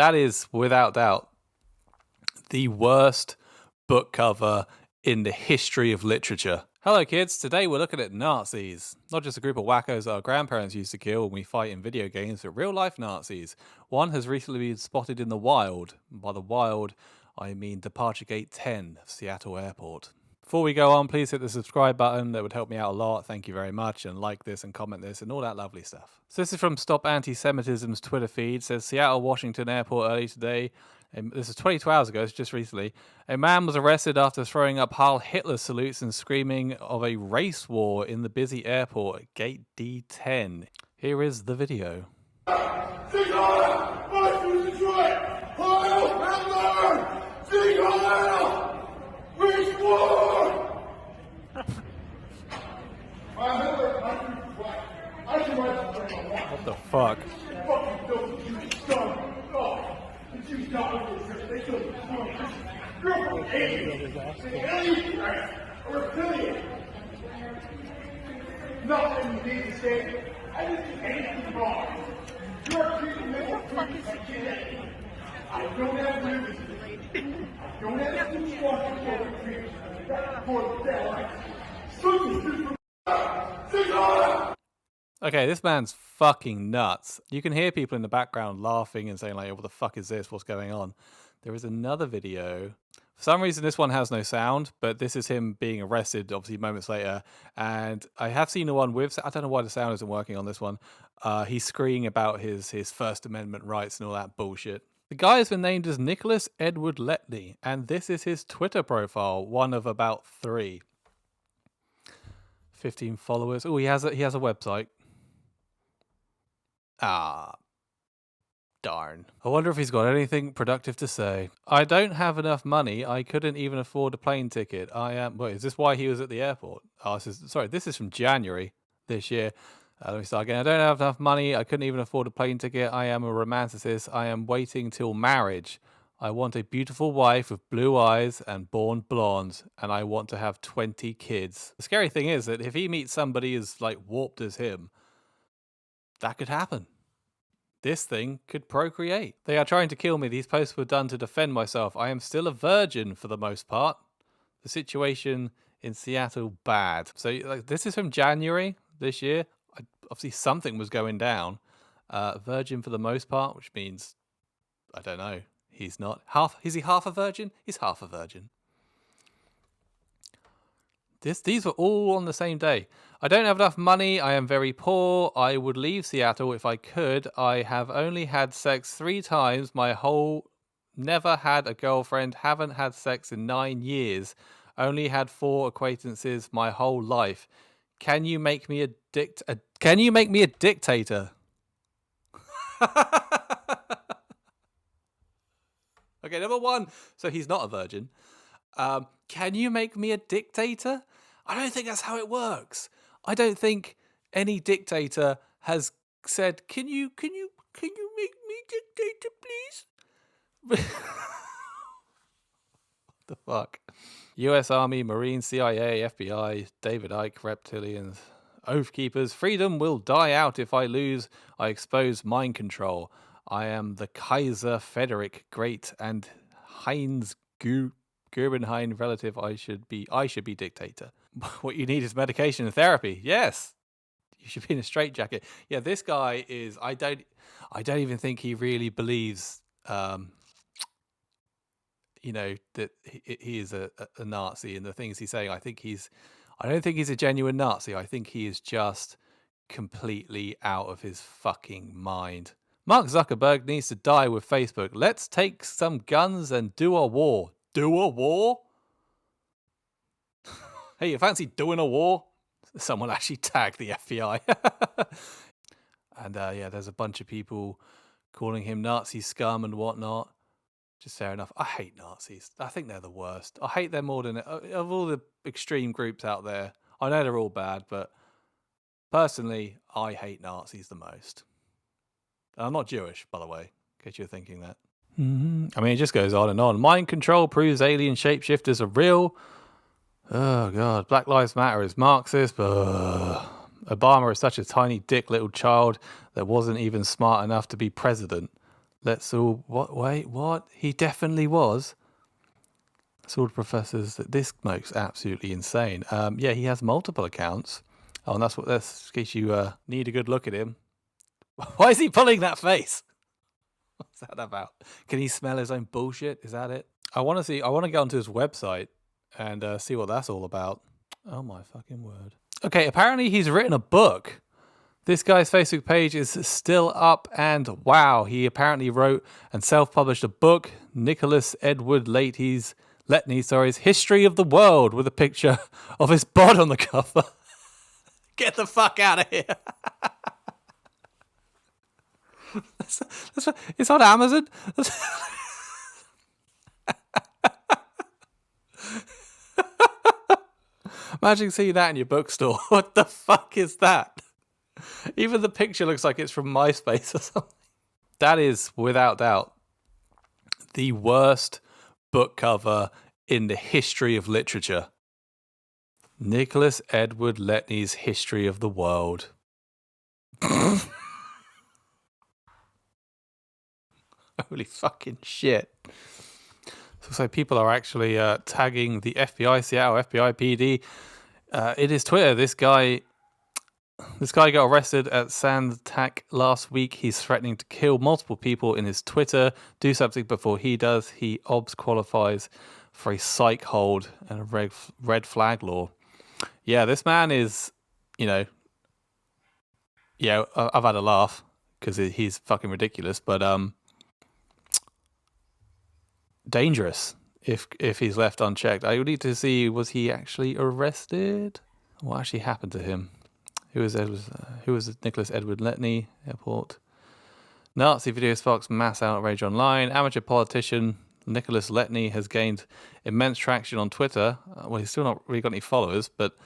That is, without doubt, the worst book cover in the history of literature. Hello kids, today we're looking at Nazis. Not just a group of wackos that our grandparents used to kill when we fight in video games, but real life Nazis. One has recently been spotted in the wild. By the wild, I mean Departure Gate 10 of Seattle Airport. Before we go on, please hit the subscribe button. That would help me out a lot. Thank you very much. And like this and comment this and all that lovely stuff. So this is from Stop Anti-Semitism's Twitter feed. It says Seattle, Washington Airport early today. And this is 22 hours ago, it's just recently. A man was arrested after throwing up Heil Hitler salutes and screaming of a race war in the busy airport at Gate D10. Here is the video. What the fuck? Okay, this man's fucking nuts. You can hear people in the background laughing and saying like, what the fuck is this? What's going on? There is another video. For some reason, this one has no sound, but this is him being arrested, obviously, moments later. And I have seen the one with, I don't know why the sound isn't working on this one. He's screaming about his First Amendment rights and all that bullshit. The guy has been named as Nicholas Edward Letney, and this is his Twitter profile, one of about 3. 15 followers. Oh, he has a website. Ah, darn. I wonder if he's got anything productive to say. I don't have enough money. I couldn't even afford a plane ticket. Wait, is this why he was at the airport? Oh, this is from January this year. Let me start again. I don't have enough money. I couldn't even afford a plane ticket. I am a romanticist. I am waiting till marriage. I want a beautiful wife with blue eyes and born blonde, and I want to have 20 kids. The scary thing is that if he meets somebody as like warped as him, that could happen. This thing could procreate. They are trying to kill me. These posts were done to defend myself. I am still a virgin for the most part. The situation in Seattle, bad. So like, this is from January this year. Obviously something was going down. Virgin for the most part, which means, I don't know. He's not half. Is he half a virgin? He's half a virgin. These were all on the same day. I don't have enough money. I am very poor. I would leave Seattle if I could. I have only had sex 3 times. Never had a girlfriend. Haven't had sex in 9 years. Only had 4 acquaintances my whole life. Can you make me a dictator? Okay, number 1. So he's not a virgin. Can you make me a dictator? I don't think that's how it works. I don't think any dictator has said, "Can you make me dictator, please?" What the fuck? U.S. Army, Marine, CIA, FBI, David Icke, reptilians, Oath Keepers. Freedom will die out if I lose. I expose mind control. I am the Kaiser Frederick Great and Heinz Guggenheim relative. I should be dictator. What you need is medication and therapy. Yes, you should be in a straitjacket. Yeah, this guy is. I don't even think he really believes. That he is a Nazi and the things he's saying. I don't think he's a genuine Nazi. I think he is just completely out of his fucking mind. Mark Zuckerberg needs to die with Facebook. Let's take some guns and do a war. Do a war? Hey, you fancy doing a war? Someone actually tagged the FBI. And there's a bunch of people calling him Nazi scum and whatnot. Just fair enough. I hate Nazis. I think they're the worst. I hate them more than of all the extreme groups out there. I know they're all bad, but personally, I hate Nazis the most. And I'm not Jewish, by the way, in case you're thinking that. I mean, it just goes on and on. Mind control proves alien shapeshifters are real. Oh, God. Black Lives Matter is Marxist. Obama is such a tiny dick little child that wasn't even smart enough to be president. Let's all... What? Wait, what? He definitely was. Sword professors... This smoke's absolutely insane. Yeah, he has multiple accounts. Oh, and that's in case you need a good look at him. Why is he pulling that face? What's that about? Can he smell his own bullshit? Is that it? I want to get onto his website and see what that's all about. Oh my fucking word. Okay, apparently he's written a book. This guy's Facebook page is still up, and wow, he apparently wrote and self-published a book, Nicholas Edward Letney's History of the World, with a picture of his bod on the cover. Get the fuck out of here. It's on Amazon. Imagine seeing that in your bookstore. What the fuck is that? Even the picture looks like it's from MySpace or something. That is, without doubt, the worst book cover in the history of literature. Nicholas Edward Letney's History of the World. Holy fucking shit. So people are actually tagging the FBI, Seattle FBI PD. It is Twitter. This guy got arrested at Sandtac last week. He's threatening to kill multiple people in his Twitter. Do something before he does. He qualifies for a psych hold and a red flag law. Yeah, this man is, yeah, I've had a laugh because he's fucking ridiculous, but dangerous if he's left unchecked. I would need to see, was he actually arrested? What actually happened to him? Who was Nicholas Edward Letney? Airport. Nazi video sparks mass outrage online. Amateur politician Nicholas Letney has gained immense traction on Twitter. Well, he's still not really got any followers, but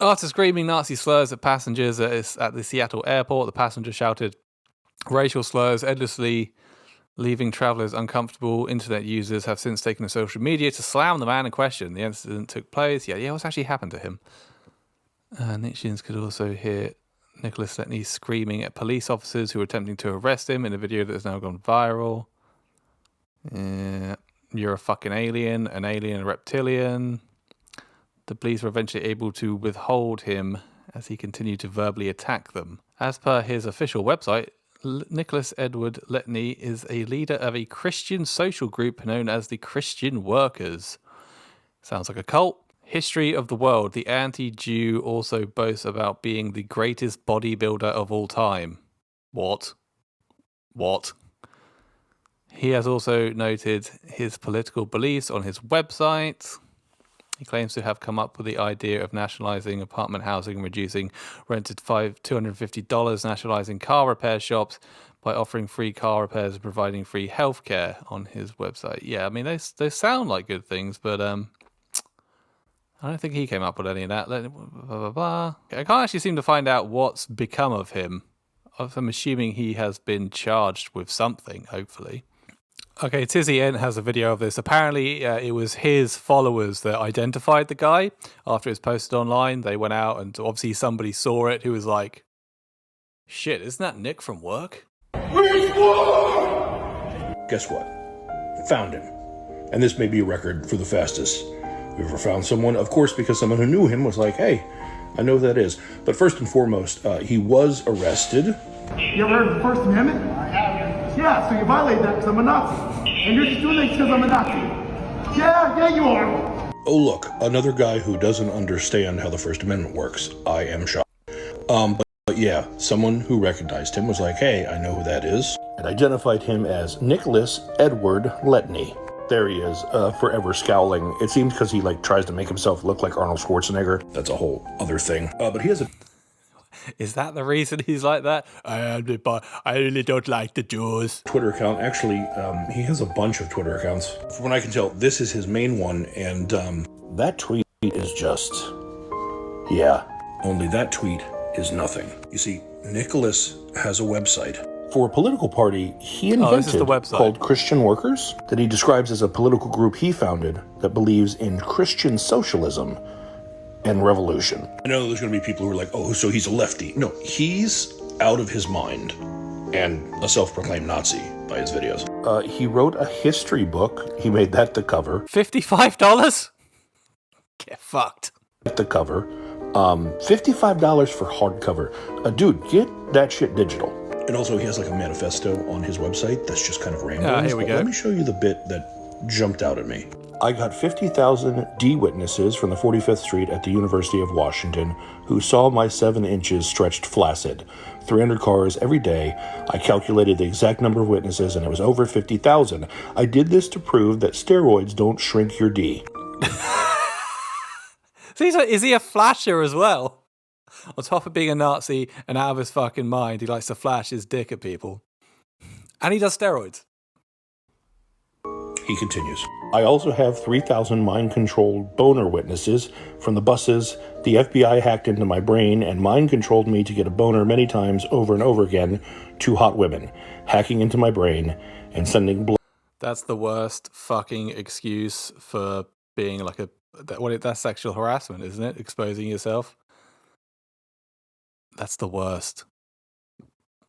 after screaming Nazi slurs at passengers at the Seattle airport, the passenger shouted racial slurs endlessly, leaving travelers uncomfortable. Internet users have since taken to social media to slam the man in question. The incident took place. Yeah, what's actually happened to him? Nixons could also hear Nicholas Letney screaming at police officers who were attempting to arrest him in a video that has now gone viral. You're a fucking alien, a reptilian. The police were eventually able to withhold him as he continued to verbally attack them. As per his official website, Nicholas Edward Letney is a leader of a Christian social group known as the Christian Workers. Sounds like a cult. History of the World. The anti-Jew also boasts about being the greatest bodybuilder of all time. What? He has also noted his political beliefs on his website. He claims to have come up with the idea of nationalizing apartment housing and reducing rented $250, nationalizing car repair shops by offering free car repairs and providing free healthcare on his website. Yeah, I mean, they sound like good things, but I don't think he came up with any of that. Blah, blah, blah. I can't actually seem to find out what's become of him. I'm assuming he has been charged with something, hopefully. Okay, Tizzy N has a video of this. Apparently, it was his followers that identified the guy after it was posted online. They went out and obviously somebody saw it who was like, shit, isn't that Nick from work? Guess what? Found him. And this may be a record for the fastest we've ever found someone. Of course, because someone who knew him was like, hey, I know who that is. But first and foremost, he was arrested. You ever heard of the First Amendment? I have. Yeah, so you violate that because I'm a Nazi. And you're just doing this because I'm a Nazi. Yeah, you are. Oh, look, another guy who doesn't understand how the First Amendment works. I am shocked. But yeah, someone who recognized him was like, hey, I know who that is. And identified him as Nicholas Edward Letney. There he is, forever scowling. It seems because he tries to make himself look like Arnold Schwarzenegger. That's a whole other thing. But he has a... Is that the reason he's like that? I really don't like the Jews. Twitter account. Actually, he has a bunch of Twitter accounts. From what I can tell, this is his main one, and that tweet is just... yeah, only that tweet is nothing. You see, Nicholas has a website for a political party he invented called Christian Workers, that he describes as a political group he founded that believes in Christian socialism and revolution. I know there's going to be people who are like, oh, so he's a lefty. No, he's out of his mind. and a self-proclaimed Nazi by his videos. He wrote a history book. He made that the cover. $55? Get fucked. The cover. $55 for hardcover. Dude, get that shit digital. And also he has like a manifesto on his website that's just kind of random. Here we go. Let me show you the bit that jumped out at me. I got 50,000 D witnesses from the 45th Street at the University of Washington who saw my 7 inches stretched flaccid. 300 cars every day. I calculated the exact number of witnesses and it was over 50,000. I did this to prove that steroids don't shrink your D. So is he a flasher as well? On top of being a Nazi and out of his fucking mind, he likes to flash his dick at people. And he does steroids. He continues. I also have 3,000 mind-controlled boner witnesses from the buses. The FBI hacked into my brain and mind-controlled me to get a boner many times over and over again to hot women, hacking into my brain and sending blood. That's the worst fucking excuse for being like that's sexual harassment, isn't it? Exposing yourself. That's the worst.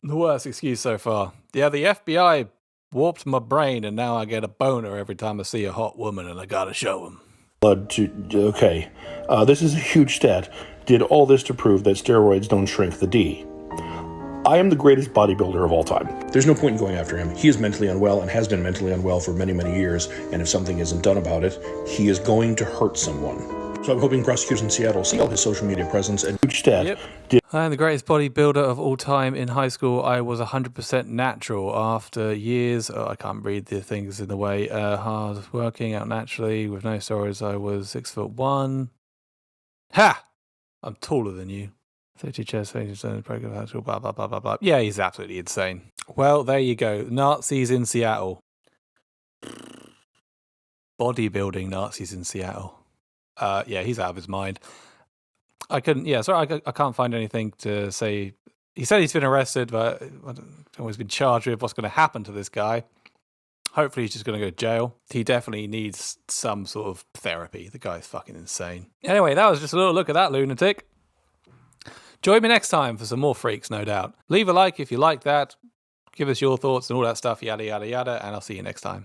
The worst excuse so far. Yeah, the FBI warped my brain and now I get a boner every time I see a hot woman and I gotta show them. Okay, this is a huge stat. Did all this to prove that steroids don't shrink the D. I am the greatest bodybuilder of all time. There's no point in going after him. He is mentally unwell and has been mentally unwell for many, many years, and if something isn't done about it, he is going to hurt someone. So I'm hoping prosecutors in Seattle see all his social media presence and huge stat. Yep. I am the greatest bodybuilder of all time. In high school, I was 100% natural. After years, I can't read the things in the way, hard working out naturally with no steroids, I was 6'1". Ha! I'm taller than you. 32 chest, 32 program, blah, blah, blah, blah, blah. Yeah, he's absolutely insane. Well, there you go. Nazis in Seattle. Bodybuilding Nazis in Seattle. Yeah, he's out of his mind. I can't find anything to say. He said he's been arrested, but I don't know he's been charged with what's going to happen to this guy. Hopefully he's just going to go to jail. He definitely needs some sort of therapy. The guy's fucking insane. Anyway, that was just a little look at that lunatic. Join me next time for some more freaks, no doubt. Leave a like if you like that. Give us your thoughts and all that stuff, yada, yada, yada, and I'll see you next time.